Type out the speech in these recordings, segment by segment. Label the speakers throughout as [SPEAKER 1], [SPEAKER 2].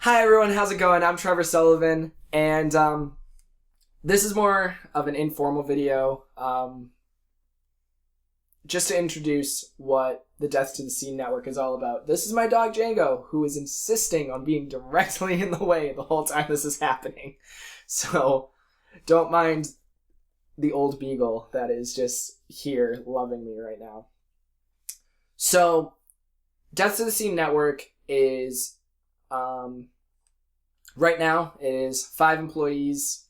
[SPEAKER 1] Hi everyone, how's it going? I'm Trevor Sullivan, and this is more of an informal video, just to introduce what the Death to the Scene Network is all about. This is my dog Django, who is insisting on being directly in the way the whole time this is happening. So, don't mind the old beagle that is just here loving me right now. So, Death to the Scene Network is... right now, it is 5 employees,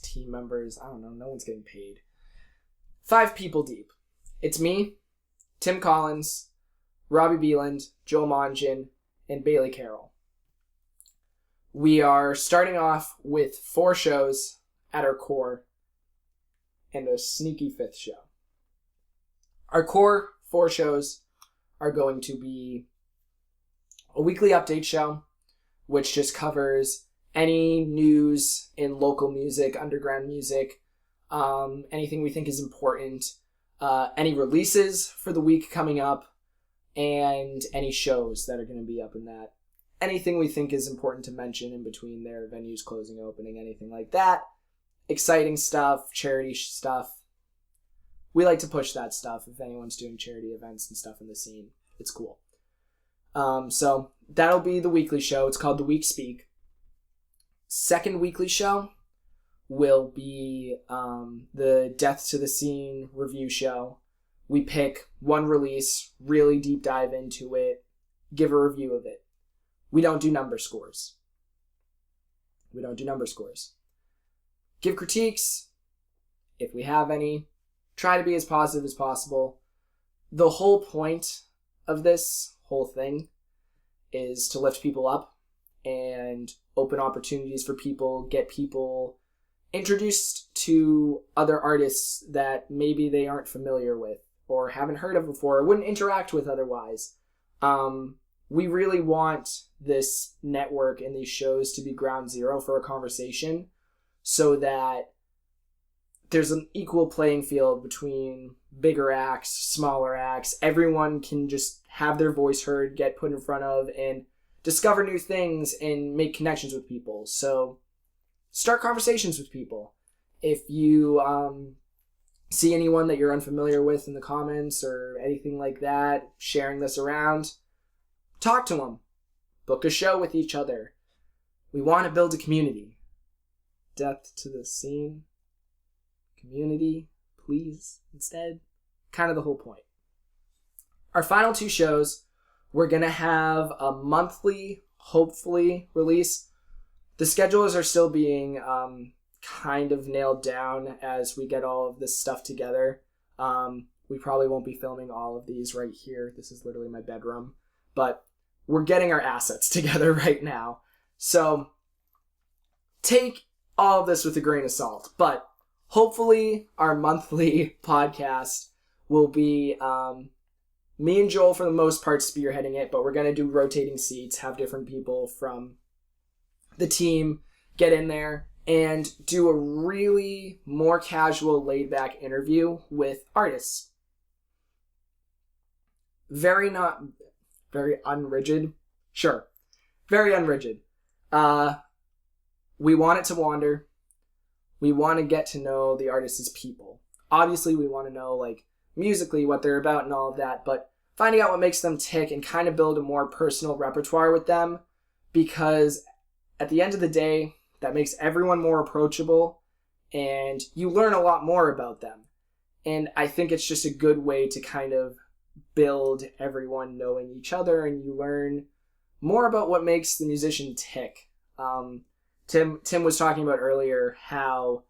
[SPEAKER 1] team members, I don't know, no one's getting paid. 5 people deep. It's me, Tim Collins, Robbie Beeland, Joel Mongen, and Bailie Carroll. We are starting off with 4 shows at our core and a sneaky 5th show. Our core 4 shows are going to be a weekly update show, which just covers any news in local music, underground music, anything we think is important, any releases for the week coming up, and any shows that are going to be up in that. Anything we think is important to mention in between their venues closing, opening, anything like that. Exciting stuff, charity stuff. We like to push that stuff if anyone's doing charity events and stuff in the scene. It's cool. So that'll be the weekly show. It's called The Week Speak. Second weekly show will be the Death to the Scene review show. We pick one release, really deep dive into it, give a review of it. We don't do number scores. Give critiques, if we have any. Try to be as positive as possible. The whole point of this whole thing is to lift people up and open opportunities for people, get people introduced to other artists that maybe they aren't familiar with or haven't heard of before or wouldn't interact with otherwise. We really want this network and these shows to be ground zero for a conversation so that there's an equal playing field between bigger acts, smaller acts. Everyone can just have their voice heard, get put in front of, and discover new things and make connections with people. So start conversations with people. If you see anyone that you're unfamiliar with in the comments or anything like that, sharing this around, talk to them. Book a show with each other. We want to build a community. Death to the Scene. Community, please, instead. Kind of the whole point. Our final 2 shows, we're going to have a monthly, hopefully, release. The schedules are still being kind of nailed down as we get all of this stuff together. We probably won't be filming all of these right here. This is literally my bedroom. But we're getting our assets together right now. So take all of this with a grain of salt. But hopefully our monthly podcast will be me and Joel for the most part spearheading it, but we're going to do rotating seats, have different people from the team get in there and do a really more casual, laid-back interview with artists. Very unrigid. Sure. Very unrigid. We want it to wander. We want to get to know the artists as people. Obviously, we want to know, like, musically what they're about and all of that, but finding out what makes them tick and kind of build a more personal repertoire with them, because at the end of the day, that makes everyone more approachable, and you learn a lot more about them. And I think it's just a good way to kind of build everyone knowing each other, and you learn more about what makes the musician tick. Tim was talking about earlier how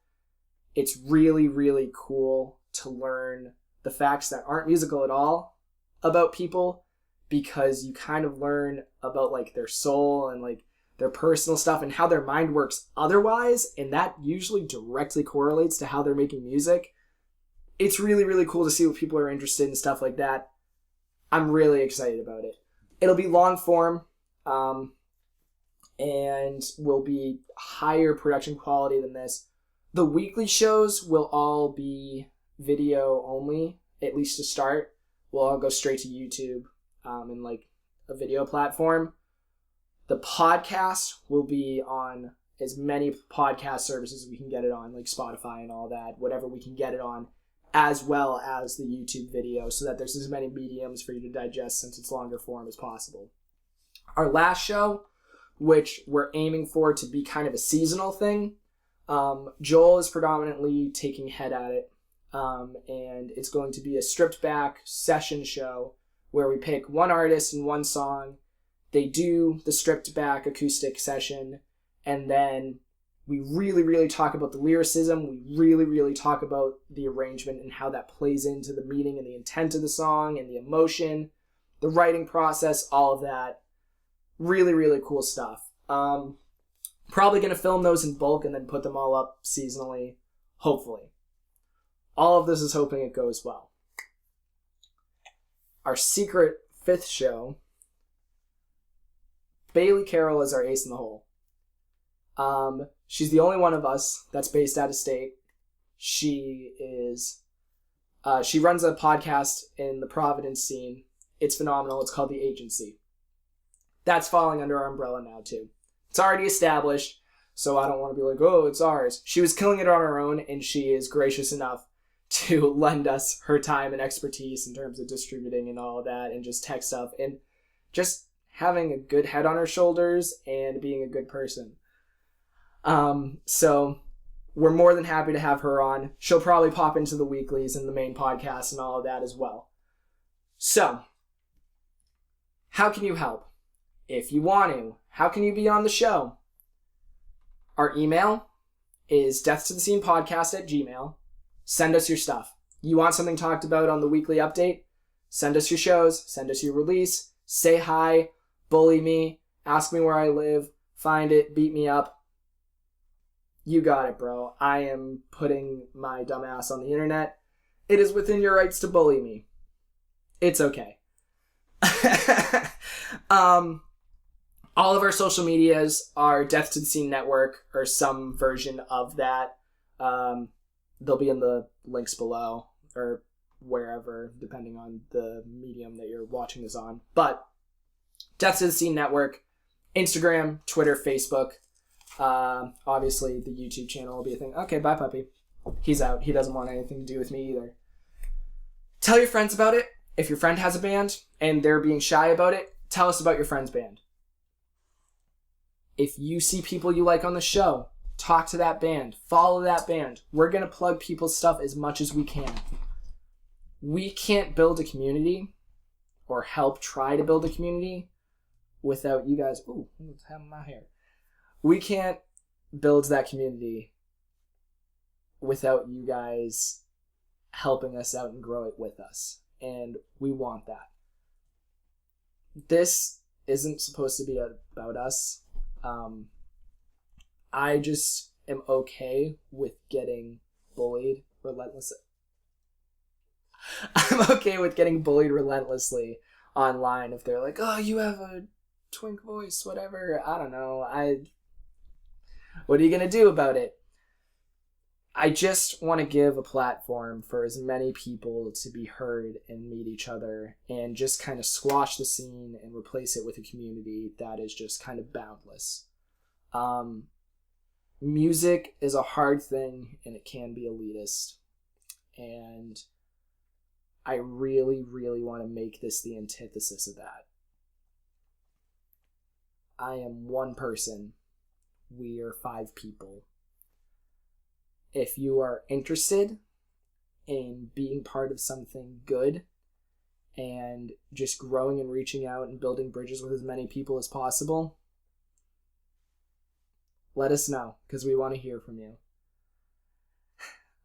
[SPEAKER 1] it's really, really cool to learn the facts that aren't musical at all about people, because you kind of learn about like their soul and like their personal stuff and how their mind works otherwise, and that usually directly correlates to how they're making music. It's really, really cool to see what people are interested in, stuff like that. I'm really excited about it. It'll be long form, and will be higher production quality than this. The weekly shows will all be video only, at least to start. We'll all go straight to YouTube and like a video platform. The podcast will be on as many podcast services we can get it on, like Spotify and all that, whatever we can get it on, as well as the YouTube video, so that there's as many mediums for you to digest since it's longer form as possible. Our last show, which we're aiming for to be kind of a seasonal thing, Joel is predominantly taking head at it, and it's going to be a stripped back session show where we pick one artist and one song. They do the stripped back acoustic session, and then we really, really talk about the lyricism. We really, really talk about the arrangement and how that plays into the meaning and the intent of the song and the emotion, the writing process, all of that. Really, really cool stuff. Probably going to film those in bulk and then put them all up seasonally, hopefully. All of this is hoping it goes well. Our secret 5th show, Bailie Carroll is our ace in the hole. She's the only one of us that's based out of state. She runs a podcast in the Providence scene. It's phenomenal. It's called The Agency. That's falling under our umbrella now, too. It's already established, so I don't want to be like, oh, it's ours. She was killing it on her own, and she is gracious enough to lend us her time and expertise in terms of distributing and all of that, and just tech stuff, and just having a good head on her shoulders and being a good person. So we're more than happy to have her on. She'll probably pop into the weeklies and the main podcast and all of that as well. So, how can you help? If you want to, how can you be on the show? Our email is deathtothescenepodcast@gmail.com. Send us your stuff. You want something talked about on the weekly update? Send us your shows, send us your release, say hi, bully me, ask me where I live, find it, beat me up. You got it, bro. I am putting my dumb ass on the internet. It is within your rights to bully me. It's okay. All of our social medias are Death to the Scene Network or some version of that. They'll be in the links below or wherever, depending on the medium that you're watching this on. But Death to the Scene Network, Instagram, Twitter, Facebook. Obviously, the YouTube channel will be a thing. Okay, bye, puppy. He's out. He doesn't want anything to do with me either. Tell your friends about it. If your friend has a band and they're being shy about it, tell us about your friend's band. If you see people you like on the show, talk to that band. Follow that band. We're going to plug people's stuff as much as we can. We can't build a community or help try to build a community without you guys. Ooh, what's happening to my hair? We can't build that community without you guys helping us out and grow it with us. And we want that. This isn't supposed to be about us. I just am okay with getting bullied relentlessly. I'm okay with getting bullied relentlessly online if they're like, oh, you have a twink voice, whatever. I don't know. What are you going to do about it? I just want to give a platform for as many people to be heard and meet each other and just kind of squash the scene and replace it with a community that is just kind of boundless. Music is a hard thing and it can be elitist. And I really, really want to make this the antithesis of that. I am one person. We are 5 people. If you are interested in being part of something good and just growing and reaching out and building bridges with as many people as possible, let us know, because we want to hear from you.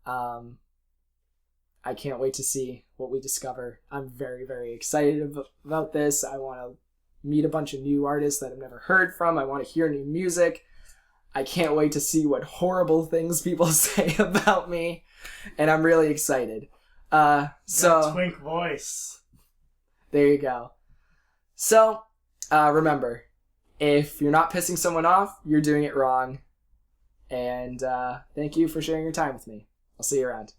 [SPEAKER 1] I can't wait to see what we discover. I'm very, very excited about this. I want to meet a bunch of new artists that I've never heard from. I want to hear new music. I can't wait to see what horrible things people say about me, and I'm really excited.
[SPEAKER 2] That twink voice.
[SPEAKER 1] There you go. So, remember, if you're not pissing someone off, you're doing it wrong. And thank you for sharing your time with me. I'll see you around.